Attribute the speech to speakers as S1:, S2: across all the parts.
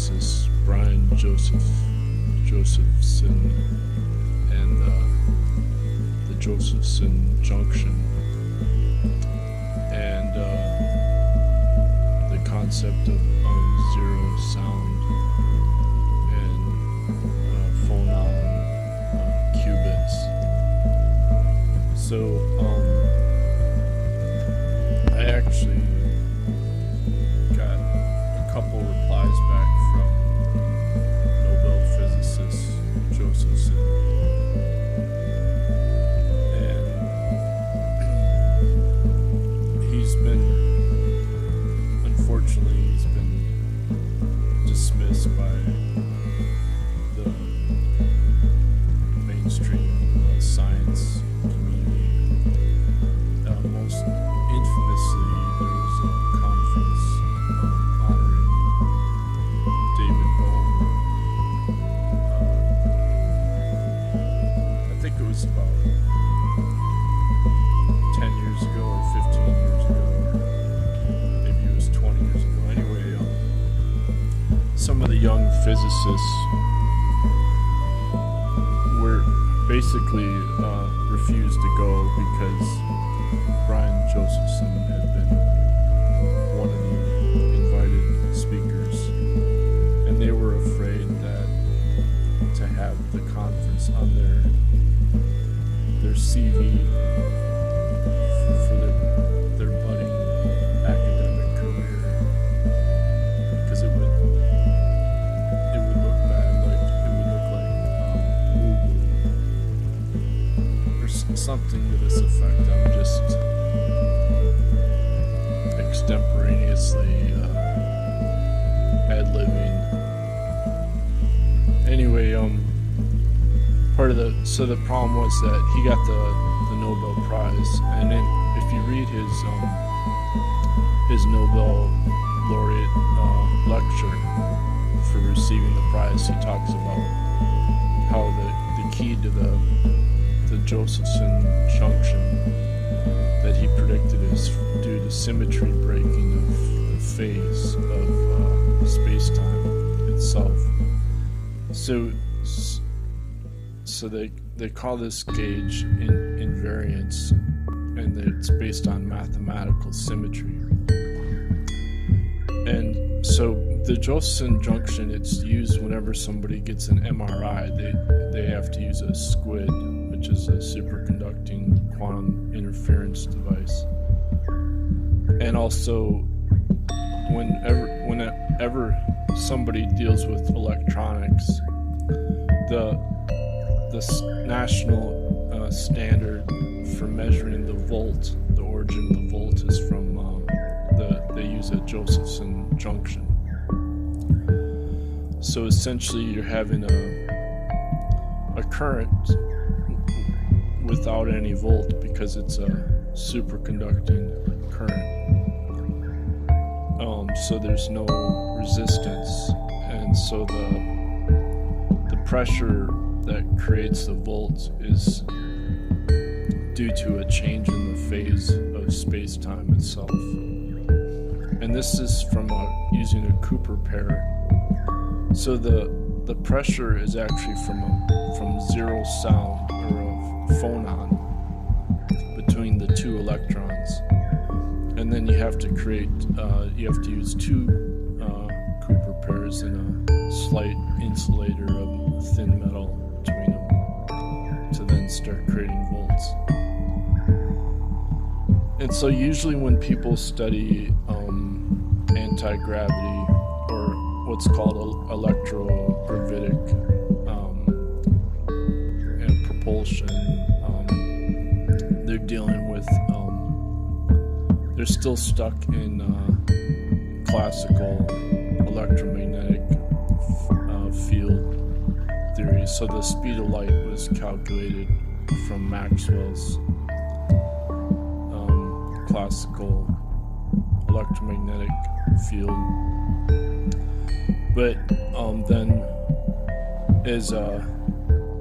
S1: physicist Brian Josephson and the Josephson junction, and the concept of zero sound and phonon qubits. So I actually got a couple replies back from Nobel physicist Josephson, and unfortunately he's been dismissed by the mainstream science community. Most infamously, there was a conference honoring David Bohm. I think it was about 10 years ago or 15 years ago, or maybe it was 20 years ago. Anyway, some of the young physicists were basically refused to go because Brian Josephson had been one of the invited speakers, and they were afraid that to have the conference on their CV for their budding academic career, because it would look bad, like it would look like woo-woo or something to this effect. I'm just extemporaneously ad-libbing. Anyway, the problem was that he got the Nobel Prize, and then if you read his Nobel laureate lecture for receiving the prize, he talks about how the key to the Josephson junction that he predicted is due to symmetry breaking of the phase of space-time itself. So they call this gauge invariance, and it's based on mathematical symmetry. And so the Josephson junction, it's used whenever somebody gets an MRI. They have to use a SQUID, which is a superconducting quantum interference device. And also, whenever somebody deals with electronics, the national standard for measuring the volt, the origin of the volt, is from they use a Josephson junction. So essentially, you're having a current without any volt because it's a superconducting current. So there's no resistance, and so the pressure that creates the volt is due to a change in the phase of space-time itself. And this is from using a Cooper pair. So the pressure is actually from zero sound, or a phonon, between the two electrons. And then you have to use two Cooper pairs and a slight insulator of thin metal between them to then start creating volts. And so usually when people study anti-gravity, or what's called electrogravitic and propulsion, they're dealing with they're still stuck in classical electromagnetic field theory. So the speed of light was calculated from Maxwell's classical electromagnetic field. But then, as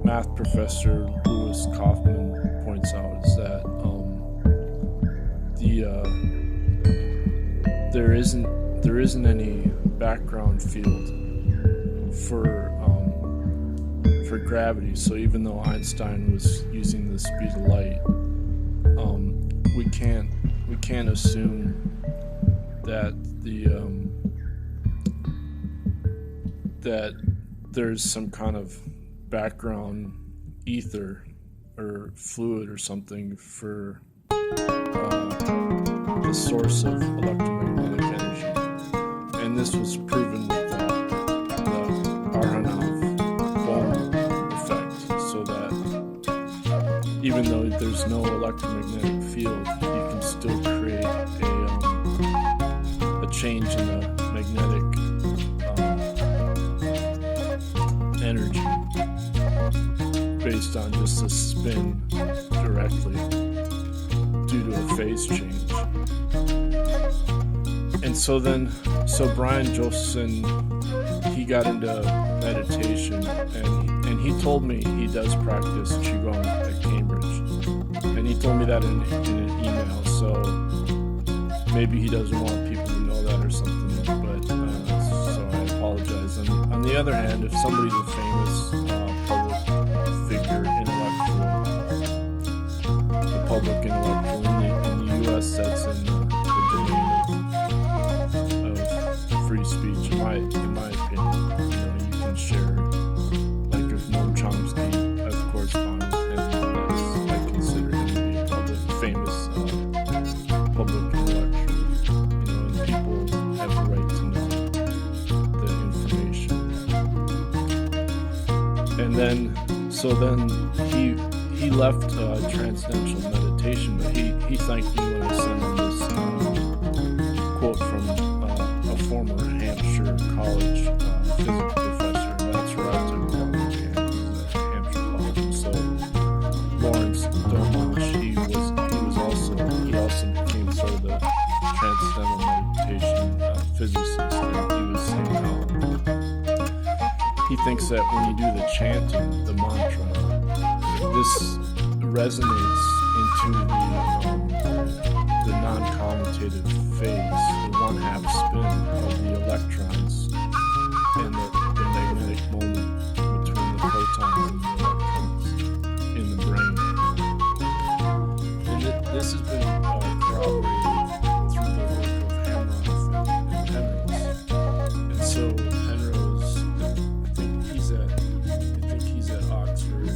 S1: math professor Louis Kauffman points out, is that there isn't any background field for gravity. So even though Einstein was using the speed of light, we can't assume that that there's some kind of background ether or fluid or something for the source of electromagnetic energy. And this was proven with the Broglie-Bohm effect, so that even though there's no electromagnetic field, you can still create a change in the magnetic energy based on just a spin directly due to a phase change. And so Brian Josephson, he got into meditation, and he told me he does practice qigong at Cambridge, and he told me that in an email. So maybe he doesn't want people to know that or something, but so I apologize. On the other hand, if somebody's a famous public figure, public intellectual in the U.S., that's in the domain of free speech, in my opinion. You can share, like if Noam Chomsky, I've corresponded with him, I consider him to be a famous public intellectual, and people have the right to know the information. And then he left transcendental meditation, but he thanked me when I sent him this quote from a former Hampshire College physics professor, and that's where I took college, at Hampshire College. So Lawrence Domash, he also became sort of the transcendental meditation physicist, and he was saying how he thinks that when you do the chanting, the mantra, this resonates into the non-commutative phase, the one-half spin of the electrons and the magnetic moment between the protons and the electrons in the brain. And this has been corroborated through the work of Hamroth and Penrose. And so Penrose, I think he's at Oxford,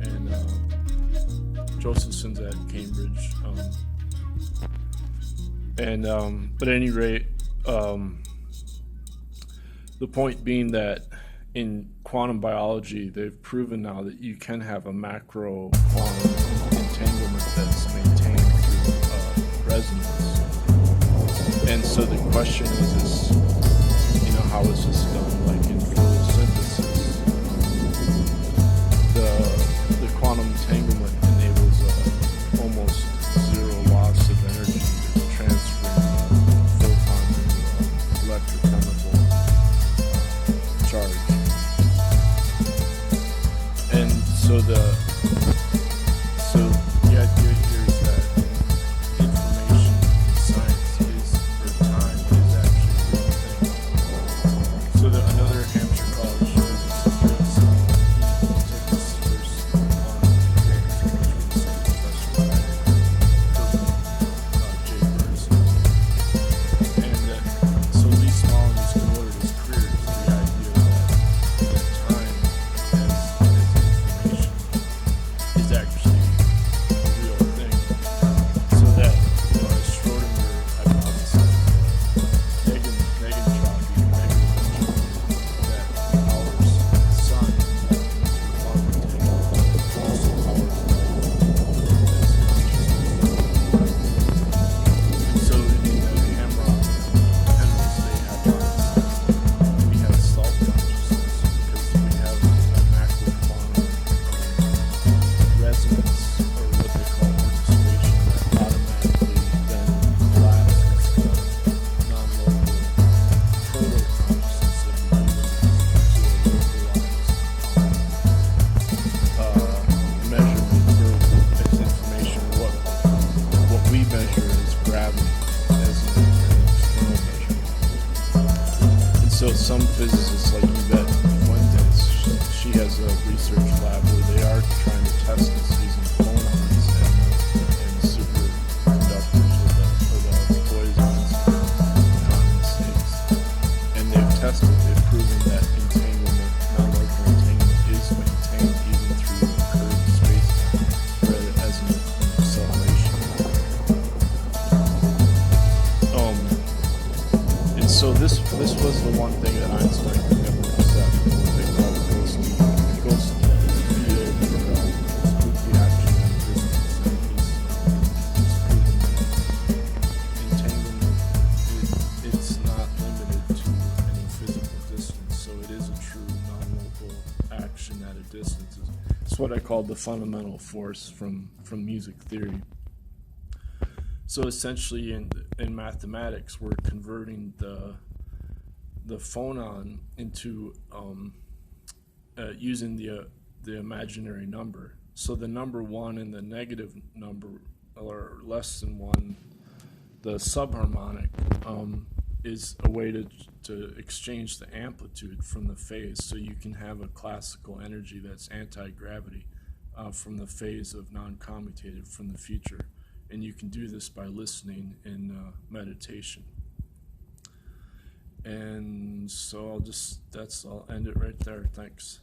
S1: and Josephson's at Cambridge. But at any rate, the point being that in quantum biology, they've proven now that you can have a macro quantum entanglement that's maintained through resonance. And so the question is, how is this done? Like in photosynthesis, the quantum entanglement enables almost zero loss of energy transferring photons into electrochemical charge. And so the idea here is that information in science time is actually a real thing. So another Hampshire College physicist, he took this first so Lee Smalling's devoted his career to the idea that time as information is actually a real thing. So that, as Schrodinger hypothesized, Neigong-Tropy, that powers the sun quantum entanglement also powers life as so in the Hamrock Penrose, they hypothesized that we have self-consciousness because we have a macro quantum resonance, or what they call orchestration, that automatically then blasts the non-local proto-consciousness of the universe into a localized measurement as information. What we measure is gravity as an external measurement. And so some physicists like research lab where they are trying to test this using phonons and superconductors or the boisons condensates. And they've proven that entanglement, non-local entanglement, is maintained even through curved spacetime, rather as an acceleration. And so this was the one thing that Einstein could never accept. They call it ghost field spooky reaction and distance. And he's proven that entanglement, it's not limited to any physical distance. So it is a true non-local action at a distance. It's what I call the fundamental force from music theory. So essentially, in mathematics, we're converting the phonon into using the imaginary number. So the number 1 and the negative number, or less than 1, the subharmonic, is a way to exchange the amplitude from the phase. So you can have a classical energy that's anti-gravity from the phase of non-commutative from the future. And you can do this by listening in meditation. And so I'll end it right there. Thanks.